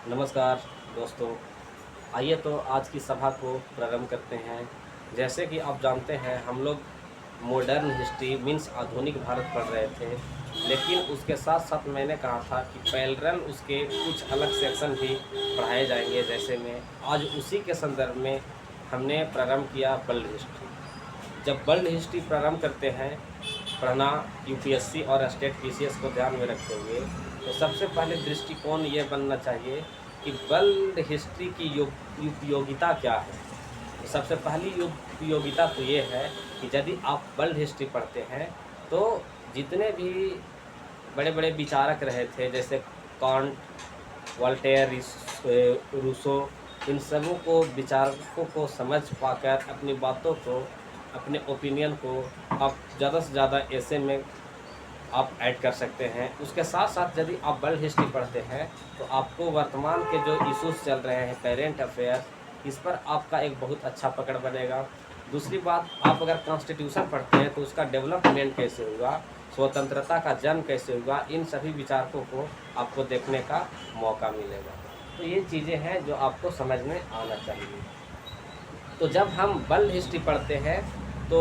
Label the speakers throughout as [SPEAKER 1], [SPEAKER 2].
[SPEAKER 1] नमस्कार दोस्तों। आइए तो आज की सभा को प्रारंभ करते हैं। जैसे कि आप जानते हैं हम लोग मॉडर्न हिस्ट्री मीन्स आधुनिक भारत पढ़ रहे थे, लेकिन उसके साथ साथ मैंने कहा था कि पैरेलल उसके कुछ अलग सेक्शन भी पढ़ाए जाएंगे। जैसे में आज उसी के संदर्भ में हमने प्रारंभ किया वर्ल्ड हिस्ट्री। जब वर्ल्ड हिस्ट्री प्रारंभ करते हैं पढ़ना यूपीएससी और स्टेट पीसीएस को ध्यान में रखते हुए, तो सबसे पहले दृष्टिकोण ये बनना चाहिए कि वर्ल्ड हिस्ट्री की उपयोगिता क्या है। तो सबसे पहली उपयोगिता तो ये है कि यदि आप वर्ल्ड हिस्ट्री पढ़ते हैं तो जितने भी बड़े बड़े विचारक रहे थे, जैसे कांट, वोल्टेयर, रूसो, इन सबों को विचारकों को समझ पाकर अपनी बातों को, अपने ओपिनियन को आप ज़्यादा से ज़्यादा ऐसे में आप ऐड कर सकते हैं। उसके साथ साथ यदि आप वर्ल्ड हिस्ट्री पढ़ते हैं तो आपको वर्तमान के जो इश्यूज चल रहे हैं, करेंट अफेयर, इस पर आपका एक बहुत अच्छा पकड़ बनेगा। दूसरी बात, आप अगर कॉन्स्टिट्यूशन पढ़ते हैं तो उसका डेवलपमेंट कैसे हुआ, स्वतंत्रता का जन्म कैसे हुआ, इन सभी विचारकों को आपको देखने का मौका मिलेगा। तो ये चीज़ें हैं जो आपको समझ में आना चाहिए। तो जब हम वर्ल्ड हिस्ट्री पढ़ते हैं तो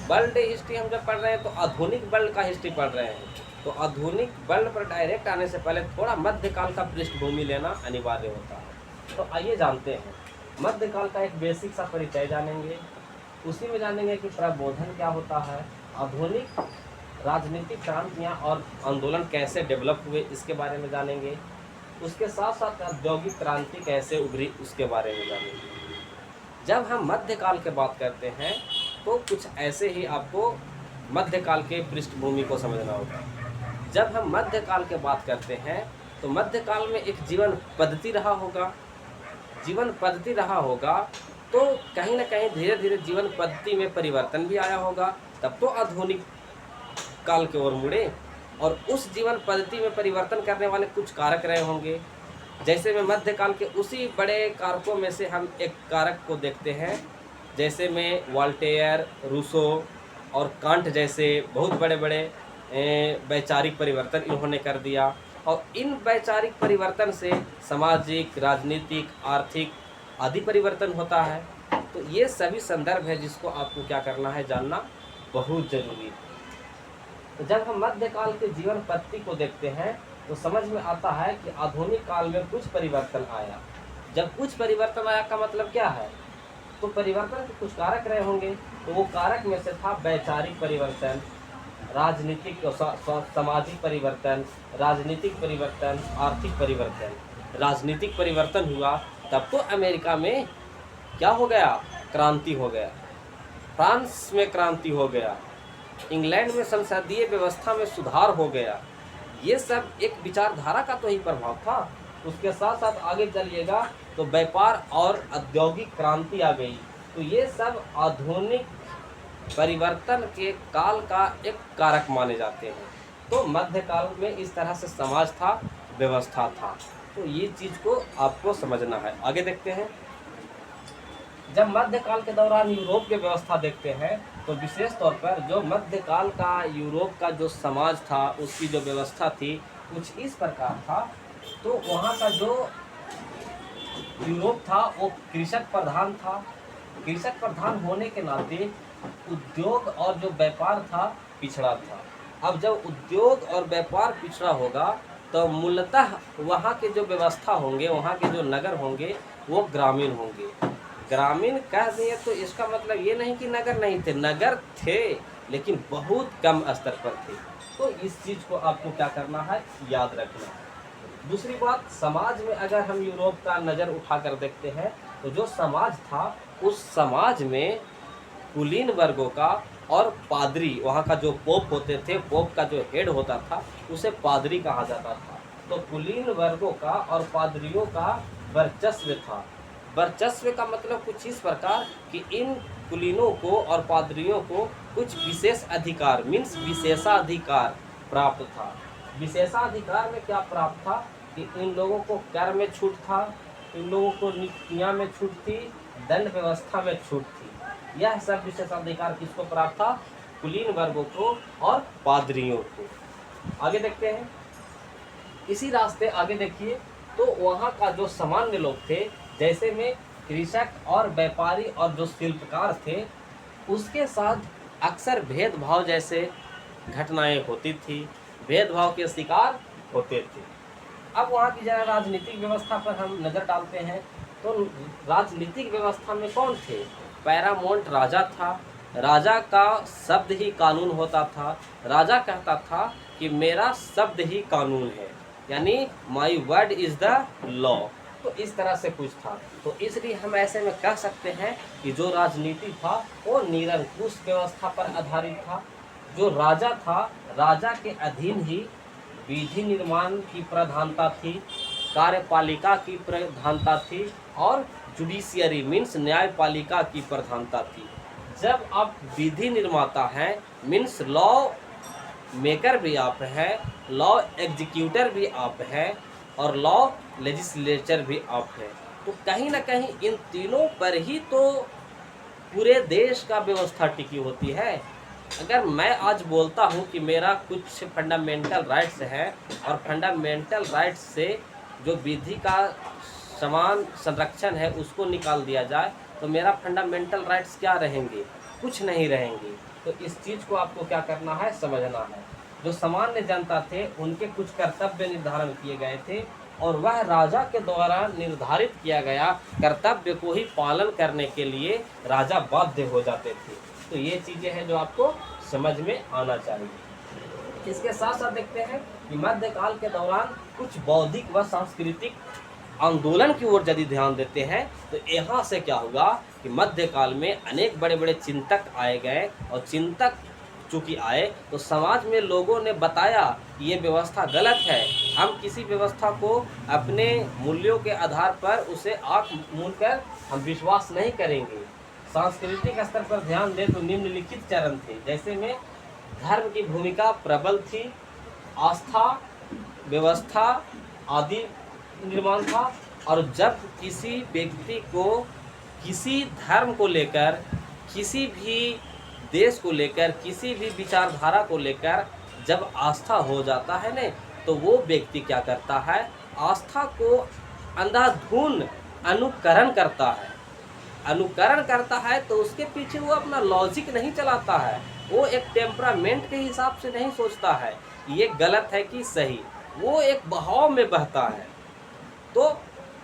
[SPEAKER 1] वर्ल्ड हिस्ट्री हम जब पढ़ रहे हैं तो आधुनिक वर्ल्ड का हिस्ट्री पढ़ रहे हैं, तो आधुनिक वर्ल्ड पर डायरेक्ट आने से पहले थोड़ा मध्यकाल का पृष्ठभूमि लेना अनिवार्य होता है। तो आइए जानते हैं, मध्यकाल का एक बेसिक सा परिचय जानेंगे, उसी में जानेंगे कि प्रबोधन क्या होता है, आधुनिक राजनीतिक क्रांतियाँ और आंदोलन कैसे डेवलप हुए इसके बारे में जानेंगे। उसके साथ साथ औद्योगिक क्रांति कैसे उभरी उसके बारे में जानेंगे। जब हम मध्यकाल की बात करते हैं तो कुछ ऐसे ही आपको मध्यकाल के पृष्ठभूमि को समझना होगा। जब हम मध्यकाल की बात करते हैं तो मध्यकाल में एक जीवन पद्धति रहा होगा, तो कहीं ना कहीं धीरे धीरे जीवन पद्धति में परिवर्तन भी आया होगा, तब तो आधुनिक काल की ओर मुड़े। और उस जीवन पद्धति में परिवर्तन करने वाले कुछ कारक रहे होंगे। जैसे में मध्यकाल के उसी बड़े कारकों में से हम एक कारक को देखते हैं, जैसे में वोल्टेयर, रूसो और कांट जैसे बहुत बड़े बड़े वैचारिक परिवर्तन इन्होंने कर दिया। और इन वैचारिक परिवर्तन से सामाजिक, राजनीतिक, आर्थिक आदि परिवर्तन होता है। तो ये सभी संदर्भ है जिसको आपको क्या करना है, जानना बहुत जरूरी है। तो जब हम मध्यकाल के जीवन पद्धति को देखते हैं तो समझ में आता है कि आधुनिक काल में कुछ परिवर्तन आया। जब कुछ परिवर्तन आया का मतलब क्या है, तो परिवर्तन के कुछ कारक रहे होंगे। तो वो कारक में से था वैचारिक परिवर्तन, राजनीतिक सामाजिक परिवर्तन, राजनीतिक परिवर्तन, आर्थिक परिवर्तन। राजनीतिक परिवर्तन हुआ तब तो अमेरिका में क्या हो गया, क्रांति हो गया, फ्रांस में क्रांति हो गया, इंग्लैंड में संसदीय व्यवस्था में सुधार हो गया। ये सब एक विचारधारा का तो ही प्रभाव था। उसके साथ साथ आगे चलिएगा तो व्यापार और औद्योगिक क्रांति आ गई। तो ये सब आधुनिक परिवर्तन के काल का एक कारक माने जाते हैं। तो मध्यकाल में इस तरह से समाज था, व्यवस्था था। तो ये चीज़ को आपको समझना है। आगे देखते हैं, जब मध्यकाल के दौरान यूरोप की व्यवस्था देखते हैं तो विशेष तौर पर जो मध्यकाल का यूरोप का जो समाज था, उसकी जो व्यवस्था थी कुछ इस प्रकार था। तो वहाँ का जो यूरोप था वो कृषक प्रधान था। कृषक प्रधान होने के नाते उद्योग और जो व्यापार था पिछड़ा था। अब जब उद्योग और व्यापार पिछड़ा होगा तो मूलतः वहाँ के जो व्यवस्था होंगे, वहाँ के जो नगर होंगे वो ग्रामीण होंगे। ग्रामीण कह दिए तो इसका मतलब ये नहीं कि नगर नहीं थे, नगर थे लेकिन बहुत कम स्तर पर थे। तो इस चीज़ को आपको क्या करना है, याद रखना है। दूसरी बात, समाज में अगर हम यूरोप का नज़र उठाकर देखते हैं तो जो समाज था उस समाज में कुलीन वर्गों का और पादरी, वहाँ का जो पोप होते थे, पोप का जो हेड होता था उसे पादरी कहा जाता था। तो कुलीन वर्गों का और पादरियों का वर्चस्व था। वर्चस्व का मतलब कुछ इस प्रकार कि इन कुलीनों को और पादरियों को कुछ विशेष अधिकार मीन्स विशेषाधिकार प्राप्त था। विशेषाधिकार में क्या प्राप्त था कि इन लोगों को कर में छूट था, इन लोगों को नीतियाँ में छूट थी, दंड व्यवस्था में छूट थी। यह सब विशेषाधिकार किसको प्राप्त था, कुलीन वर्गों को और पादरियों को। आगे देखते हैं, इसी रास्ते आगे देखिए तो वहाँ का जो सामान्य लोग थे, जैसे में कृषक और व्यापारी और जो शिल्पकार थे, उसके साथ अक्सर भेदभाव जैसे घटनाएं होती थी, भेदभाव के शिकार होते थे। अब वहाँ की जरा राजनीतिक व्यवस्था पर हम नज़र डालते हैं, तो राजनीतिक व्यवस्था में कौन थे? पैरामाउंट राजा था। राजा का शब्द ही कानून होता था। राजा कहता था कि मेरा शब्द ही कानून है, यानी my word is the law. तो इस तरह से कुछ था। तो इसलिए हम ऐसे में कह सकते हैं कि जो राजनीति था वो निरंकुश व्यवस्था पर आधारित था। जो राजा था, राजा के अधीन ही विधि निर्माण की प्रधानता थी, कार्यपालिका की प्रधानता थी और जुडिशियरी मीन्स न्यायपालिका की प्रधानता थी। जब आप विधि निर्माता हैं मीन्स लॉ मेकर भी आप हैं, लॉ एग्जीक्यूटर भी आप हैं और लॉ लेजिस्लेचर भी आप हैं। तो कहीं ना कहीं इन तीनों पर ही तो पूरे देश का व्यवस्था टिकी होती है। अगर मैं आज बोलता हूँ कि मेरा कुछ फंडामेंटल राइट्स है और फंडामेंटल राइट्स से जो विधि का समान संरक्षण है उसको निकाल दिया जाए, तो मेरा फंडामेंटल राइट्स क्या रहेंगे? कुछ नहीं रहेंगे। तो इस चीज़ को आपको क्या करना है, समझना है। जो सामान्य जनता थे उनके कुछ कर्तव्य निर्धारण किए गए थे और वह राजा के द्वारा निर्धारित किया गया कर्तव्य को ही पालन करने के लिए राजा बाध्य हो जाते थे। तो ये चीज़ें हैं जो आपको समझ में आना चाहिए। इसके साथ साथ देखते हैं कि मध्यकाल के दौरान कुछ बौद्धिक व सांस्कृतिक आंदोलन की ओर यदि ध्यान देते हैं, तो यहाँ से क्या होगा कि मध्यकाल में अनेक बड़े बड़े चिंतक आए गए और चिंतक चूँकि आए तो समाज में लोगों ने बताया कि ये व्यवस्था गलत है, हम किसी व्यवस्था को अपने मूल्यों के आधार पर उसे आँख मूंद कर हम विश्वास नहीं करेंगे। सांस्कृतिक स्तर पर ध्यान दें तो निम्नलिखित चरण थे, जैसे में धर्म की भूमिका प्रबल थी, आस्था, व्यवस्था आदि निर्माण था। और जब किसी व्यक्ति को किसी धर्म को लेकर, किसी भी देश को लेकर, किसी भी विचारधारा को लेकर जब आस्था हो जाता है न, तो वो व्यक्ति क्या करता है, आस्था को अंधाधुन अनुकरण करता है। अनुकरण करता है तो उसके पीछे वो अपना लॉजिक नहीं चलाता है, वो एक टेम्परामेंट के हिसाब से नहीं सोचता है ये गलत है कि सही, वो एक बहाव में बहता है। तो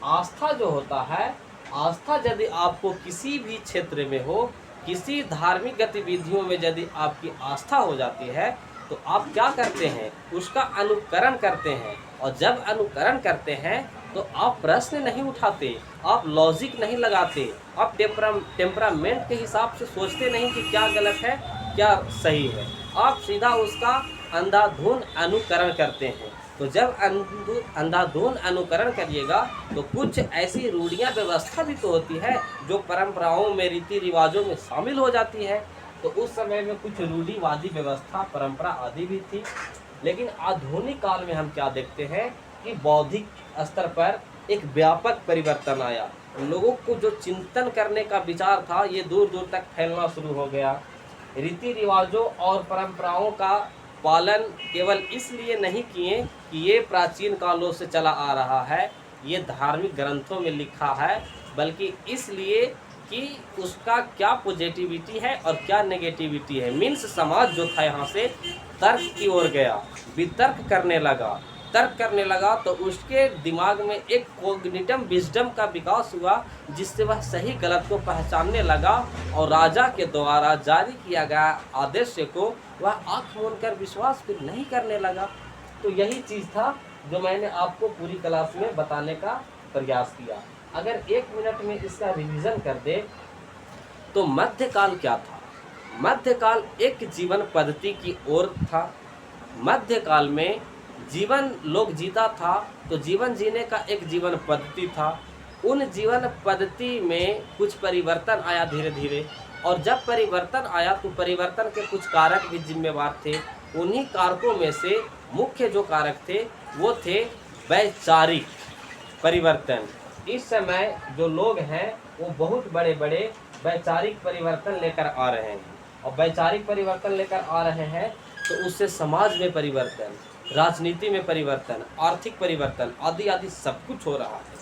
[SPEAKER 1] आस्था जो होता है, आस्था यदि आपको किसी भी क्षेत्र में हो, किसी धार्मिक गतिविधियों में यदि आपकी आस्था हो जाती है, तो आप क्या करते हैं, उसका अनुकरण करते हैं। और जब अनुकरण करते हैं तो आप प्रश्न नहीं उठाते, आप लॉजिक नहीं लगाते, आप टेम्परामेंट के हिसाब से सोचते नहीं कि क्या गलत है क्या सही है, आप सीधा उसका अंधाधुन अनुकरण करते हैं। तो जब अंधाधुन अनुकरण करिएगा तो कुछ ऐसी रूढ़ियाँ व्यवस्था भी तो होती है जो परंपराओं में, रीति रिवाजों में शामिल हो जाती है। तो उस समय में कुछ रूढ़िवादी व्यवस्था, परंपरा आदि भी थी। लेकिन आधुनिक काल में हम क्या देखते हैं कि बौद्धिक स्तर पर एक व्यापक परिवर्तन आया। लोगों को जो चिंतन करने का विचार था ये दूर दूर तक फैलना शुरू हो गया। रीति रिवाजों और परंपराओं का पालन केवल इसलिए नहीं किए कि ये प्राचीन कालों से चला आ रहा है, ये धार्मिक ग्रंथों में लिखा है, बल्कि इसलिए कि उसका क्या पॉजिटिविटी है और क्या नेगेटिविटी है। मीन्स समाज जो था यहाँ से तर्क की ओर गया, वितर्क करने लगा, तर्क करने लगा, तो उसके दिमाग में एक कॉग्निटिव विजडम का विकास हुआ, जिससे वह सही गलत को पहचानने लगा और राजा के द्वारा जारी किया गया आदेश को वह आँख मूंद कर विश्वास फिर नहीं करने लगा। तो यही चीज़ था जो मैंने आपको पूरी क्लास में बताने का प्रयास किया। अगर 1 मिनट में इसका रिवीजन कर दे तो मध्यकाल क्या था। मध्यकाल एक जीवन पद्धति की ओर था। मध्यकाल में जीवन लोग जीता था तो जीवन जीने का एक जीवन पद्धति था। उन जीवन पद्धति में कुछ परिवर्तन आया धीरे धीरे, और जब परिवर्तन आया तो परिवर्तन के कुछ कारक भी जिम्मेवार थे। उन्हीं कारकों में से मुख्य जो कारक थे वो थे वैचारिक परिवर्तन। इस समय जो लोग हैं वो बहुत बड़े बड़े वैचारिक परिवर्तन लेकर आ रहे हैं, और वैचारिक परिवर्तन लेकर आ रहे हैं तो उससे समाज में परिवर्तन, राजनीति में परिवर्तन, आर्थिक परिवर्तन आदि आदि सब कुछ हो रहा है।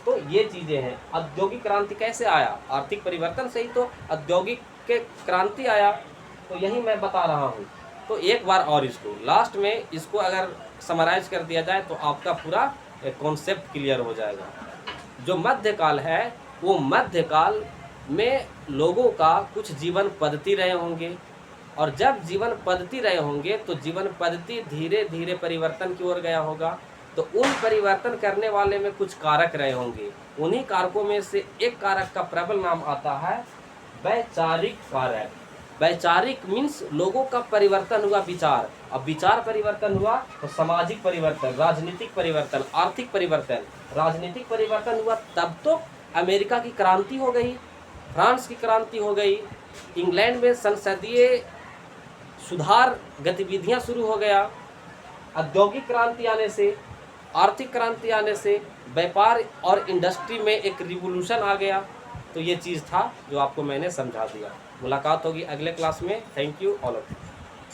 [SPEAKER 1] तो ये चीज़ें हैं। औद्योगिक क्रांति कैसे आया? आर्थिक परिवर्तन से ही तो औद्योगिक के क्रांति आया। तो यही मैं बता रहा हूँ। तो एक बार और इसको लास्ट में इसको अगर समराइज कर दिया जाए तो आपका पूरा कॉन्सेप्ट क्लियर हो जाएगा। जो मध्यकाल है वो मध्यकाल में लोगों का कुछ जीवन पद्धति रहे होंगे, और जब जीवन पद्धति रहे होंगे तो जीवन पद्धति धीरे धीरे परिवर्तन की ओर गया होगा। तो उन परिवर्तन करने वाले में कुछ कारक रहे होंगे। उन्हीं कारकों में से एक कारक का प्रबल नाम आता है वैचारिक कारक। वैचारिक मीन्स लोगों का परिवर्तन हुआ विचार, अब विचार परिवर्तन हुआ तो सामाजिक परिवर्तन, राजनीतिक परिवर्तन, आर्थिक परिवर्तन। राजनीतिक परिवर्तन हुआ तब तो अमेरिका की क्रांति हो गई, फ्रांस की क्रांति हो गई, इंग्लैंड में संसदीय सुधार गतिविधियां शुरू हो गया। औद्योगिक क्रांति आने से, आर्थिक क्रांति आने से व्यापार और इंडस्ट्री में एक रिवोल्यूशन आ गया। तो ये चीज़ था जो आपको मैंने समझा दिया। मुलाकात होगी अगले क्लास में। Thank you all of you.